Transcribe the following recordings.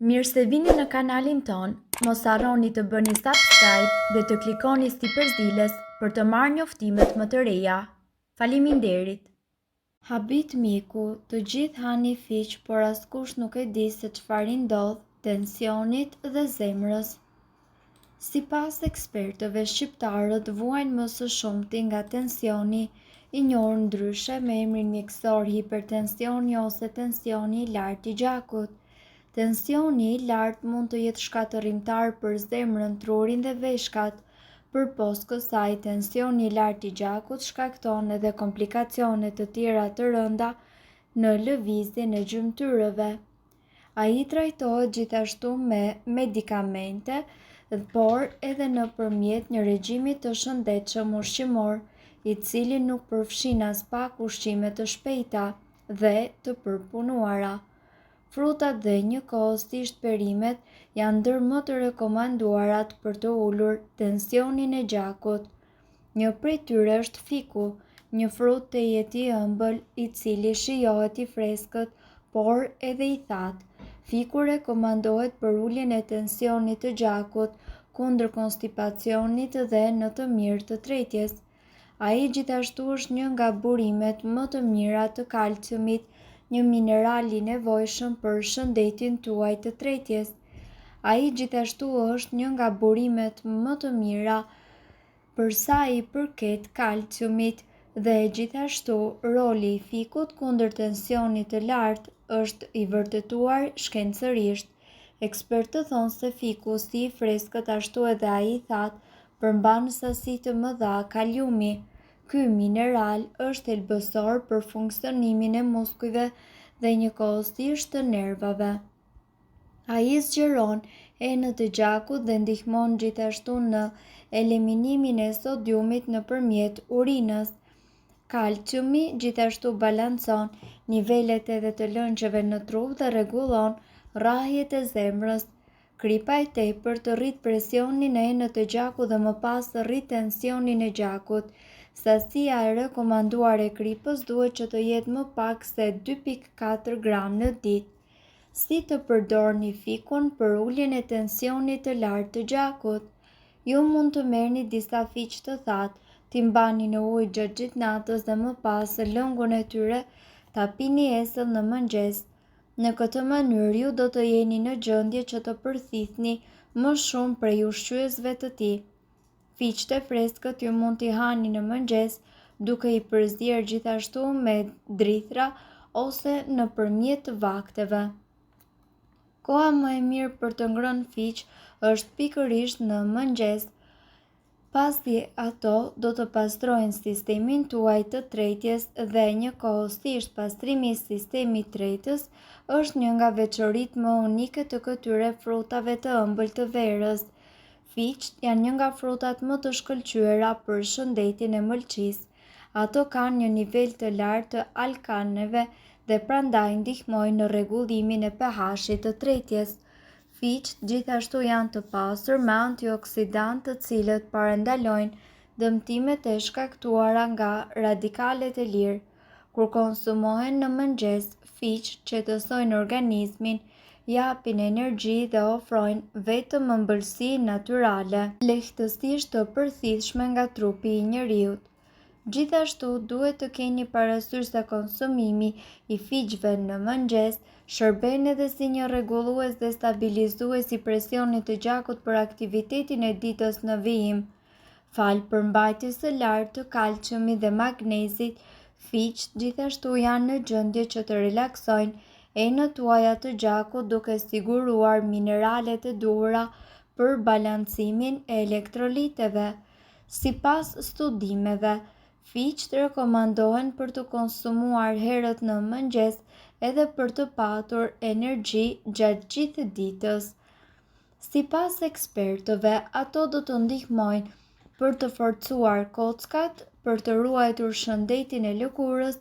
Mirë se vini në kanalin ton, mos harroni të bëni subscribe dhe të klikoni si përzdiles për të marrë njoftimet më të reja. Faleminderit! Habit miku, të gjithë hani fiq, por askush nuk e di se çfarë i ndodh tensionit dhe zemrës. Sipas ekspertëve, shqiptarët vuajnë më së shumti nga tensioni, i njohur ndryshe me emrin mjekësor hipertensioni ose tensioni i lartë i gjakut. Tensioni i lartë mund të jetë shkatërrimtar për zemrën, trurin dhe veshkat. Përpos kësaj, tensioni i lartë i gjakut shkakton edhe komplikacione të tjera të rënda në lëvizjen e gjymtyrëve. Ai trajtohet gjithashtu me medikamente, por edhe nëpërmjet një regjimi të shëndetshëm ushqimor, i cili nuk përfshin as pak ushqime të shpejta dhe të përpunuara. Frutat dhe njëkohësisht perimet janë ndër më të rekomanduarat për të ulur tensionin e gjakut. Një prej tyre është fiku, një frut të jetë i ëmbël, i cili shijohet i freskët, por edhe i thatë. Fiku rekomandohet për uljen e tensionit të gjakut, kundër konstipacionit dhe në të mirë të tretjes. Ai gjithashtu është një nga burimet më të mira të kalciumit, një mineral i nevojshëm për shëndetin tuaj të tretjes. Ai gjithashtu është një nga burimet më të mira për sa i përket kalciumit dhe gjithashtu roli i fikut kundër tensionit të lartë është i vërtetuar shkencërisht. Ekspertët thonë se fiku, si i freskët ashtu edhe ai i thatë, përmban sasi të mëdha kaliumi. Ky mineral është thelbësor për funksionimin e muskujve dhe njëkohësisht të nervave. Ai zgjeron enët e gjakut dhe ndihmon gjithashtu në eliminimin e sodiumit nëpërmjet urinës. Kalciumi gjithashtu balancon nivelet edhe të lëngjeve në trup dhe rregullon rrahjet e zemrës. Kripa e tepërt të rrit presionin e enët e gjakut dhe më pas rrit tensionin e gjakut. Sasia e rekomanduar e kripës duhet që të jetë më pak se 2,4 gram në ditë. Si të përdorni fikun për uljen e tensionit të lartë të gjakut? Ju mund të merrni disa fiq të thatë, t'i mbani në ujë gjatë gjithë natës dhe më pas lëngun e tyre ta pini esëll në mëngjes. Në këtë mënyrë ju do të jeni në gjendje që të përthithni më shumë prej ushqyesve të tij. Fiqt e freskët ju mund t'i hani në mëngjes, duke i përzier gjithashtu me drithra ose nëpërmjet vakteve. Koha më e mirë për të ngrënë fiq është pikërisht në mëngjes, pasi ato do të pastrojnë sistemin tuaj të tretjes dhe njëkohësisht pastrimi i sistemit tretës është një nga veçoritë më unike të këtyre frutave të ëmbël të verës. Fiqt janë një nga frutat më të shkëlqyera për shëndetin e mëlçisë. Ato kanë një nivel të lartë të alkaneve dhe prandaj ndihmojnë në rregullimin e pH-it të tretjes. Fiqt gjithashtu janë të pasur me antioksidantë të cilët parandalojnë dëmtimet e shkaktuara nga radikalet e lirë. Kur konsumohen në mëngjes, fiqt qetësojnë organizmin, japin energji dhe ofrojnë vetëm ëmbëlsi natyrale, lehtësisht të përthithshme nga trupi i njeriut. Gjithashtu duhet të keni parasysh se konsumimi i fiqve në mëngjes shërben edhe si një rregullues dhe stabilizues i presionit të gjakut për aktivitetin e ditës në vijim. Falë përmbajtjes së lartë të kalciumit dhe magnezit, fiqt gjithashtu janë në gjendje që të relaksojnë enët tuaja të gjakut duke siguruar mineralet e duhura për balancimin e elektroliteve. Sipas studimeve, fiqt rekomandohen për të konsumuar herët në mëngjes edhe për të patur energji gjatë gjithë ditës. Sipas ekspertëve, ato do të ndihmojnë për të forcuar kockat, për të ruajtur shëndetin e lëkurës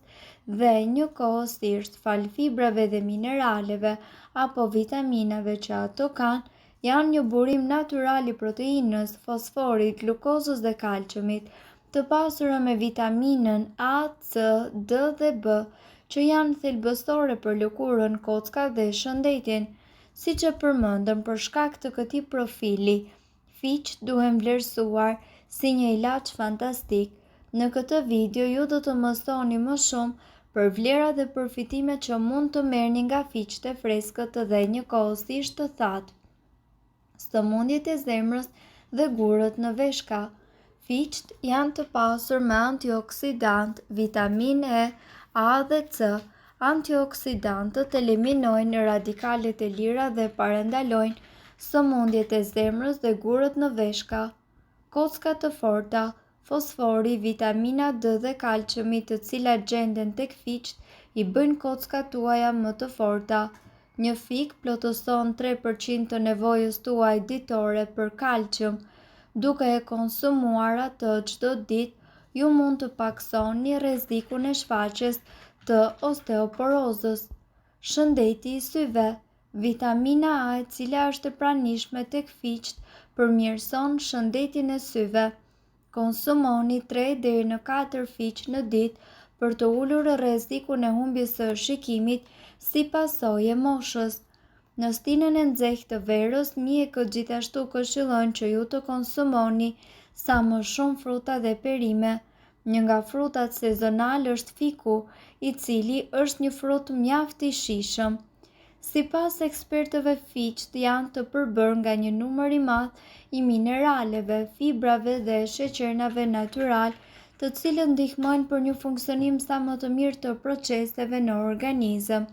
dhe njëkohësisht fal fibrave dhe mineraleve apo vitaminave që ato kanë, janë një burim natyral i proteinës, fosforit, glukozës dhe kalciumit, të pasura me vitaminën A, C, D dhe B, që janë thelbësore për lëkurën, kockat dhe shëndetin. Siç e përmendëm, për shkak të këtij profili, fiqt duhen vlerësuar si një ilaç fantastik. Në këtë video ju do të mësoni më shumë për vlerat dhe përfitimet që mund të merrni nga fiqt e freskët dhe njëkohësisht të thatë. Sëmundjet e zemrës dhe gurët në veshka. Fiqt janë të pasur me antioksidant, vitaminë E, A dhe C. Antioksidantët eliminojnë radikalet e lira dhe parandalojnë sëmundjet e zemrës dhe gurët në veshka. Kocka të forta, fosfori, vitamina D dhe kalciumi, të cilat gjenden tek fiqt, i bëjnë kockat tuaja më të forta. Një fik plotëson 3% të nevojës tuaj ditore për kalcium. Duke e konsumuar atë çdo ditë, ju mund të paksoni rrezikun e shfaqjes të osteoporozës. Shëndeti i syve. Vitamina A, e cila është e pranishme tek fiqt, përmirëson shëndetin e syve. Konsumoni 3 deri në 4 fiq në ditë për të ulur rrezikun e humbjes së shikimit si pasojë e moshës. Në stinën e nxehtë të verës, mjekët gjithashtu këshillojnë që ju të konsumoni sa më shumë fruta dhe perime. Një nga frutat sezonale është fiku, i cili është një frut mjaft i shijshëm. Sipas ekspertëve, fiqt janë të përbërë nga një numër i madh i mineraleve, fibrave dhe sheqernave natyral, të cilët ndihmojnë për një funksionim sa më të mirë të proceseve në organizëm.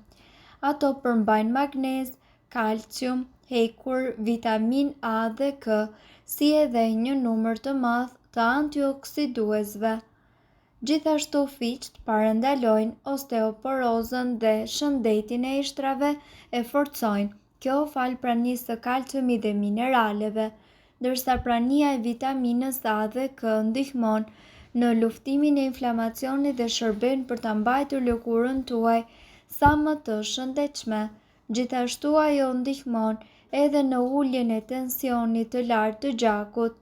Ato përmbajnë magnez, kalcium, hekur, vitaminë A dhe K, si edhe një numër të madh të antioksiduesve. Gjithashtu fiqt parandalojnë osteoporozën dhe shëndetin e ishtrave e forcojnë, kjo fal pranisë së kalciumit dhe mineraleve, ndërsa prania e vitaminës A dhe K ndihmon në luftimin e inflamacionit dhe shërben për ta mbajtur lëkurën tuaj sa më të shëndetshme. Gjithashtu ajo ndihmon edhe në uljen e tensionit të lartë të gjakut.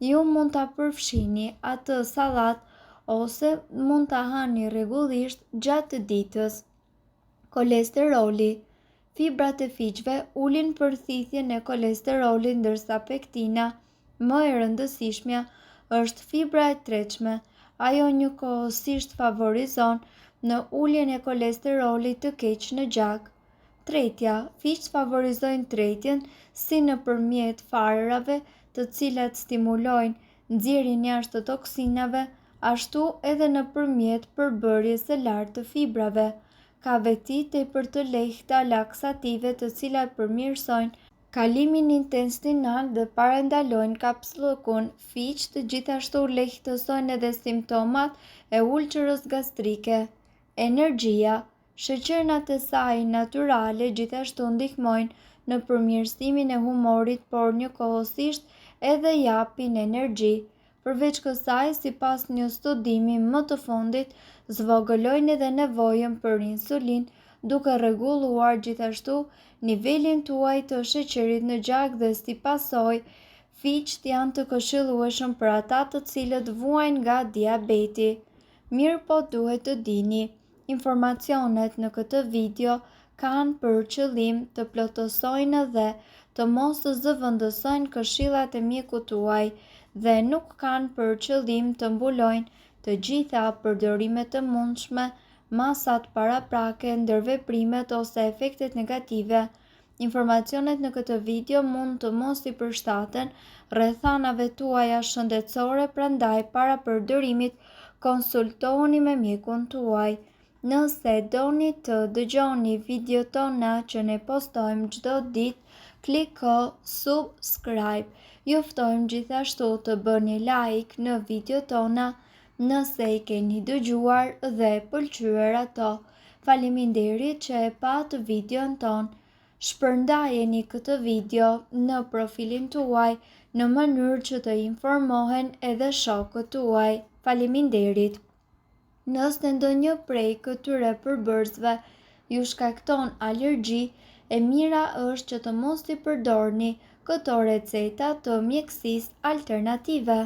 Ju mund ta përfshini atë sallat ose mund ta hani rregullisht gjatë ditës. Kolesteroli. Fibrat e fiqve ulin përthithjen e kolesterolit, ndërsa pektina, më e rëndësishmja, është fibra e tretshme. Ajo njëkohësisht favorizon në uljen e kolesterolit të keq në gjak. Tretja, fiqt favorizojnë tretjen si nëpërmjet farërave, të cilat stimulojnë nxjerrjen jashtë të toksinave, ashtu edhe nëpërmjet përbërjes së lartë të fibrave. Ka veti tepër të lehta laksative, të cilat përmirësojnë kalimin intestinal dhe parandalojnë kapsullëkun. Fiqt gjithashtu lehtësojnë edhe simptomat e ulçërës gastrike. Energjia. Sheqernat e saj natyrale gjithashtu ndihmojnë në përmirësimin e humorit, por njëkohësisht edhe japin energji. Përveç kësaj, sipas një studimi më të fundit, zvogëlojnë edhe nevojën për insulin, duke rregulluar gjithashtu nivelin tuaj të sheqerit në gjak dhe si pasojë, fiqt janë të këshillueshëm për ata të cilët vuajnë nga diabeti. Mirëpo duhet të dini, informacionet në këtë video kanë për qëllim të plotësojnë dhe të mos zëvendësojnë këshillat e mjekut tuaj dhe nuk kanë për qëllim të mbulojnë të gjitha përdorimet të mundshme, masat paraprake, ndërveprimet ose efektet negative. Informacionet në këtë video mund të mos i përshtaten rrethanave tuaja shëndetësore, prandaj para përdorimit konsultohuni me mjekun tuaj. Nëse doni të dëgjoni video tona që ne postojmë çdo ditë, kliko subscribe. Juftojmë gjithashtu të bëni like në video tona nëse i keni dëgjuar dhe pëlqyer ato. Faleminderit që e pat videon ton. Shpërndajeni këtë video në profilin tuaj në mënyrë që të informohen edhe shokët tuaj. Faleminderit. Nëse ndonjë prej këtyre përbërësve ju shkakton alergji, e mira është që të mos i përdorni këto receta të mjekësisë alternative.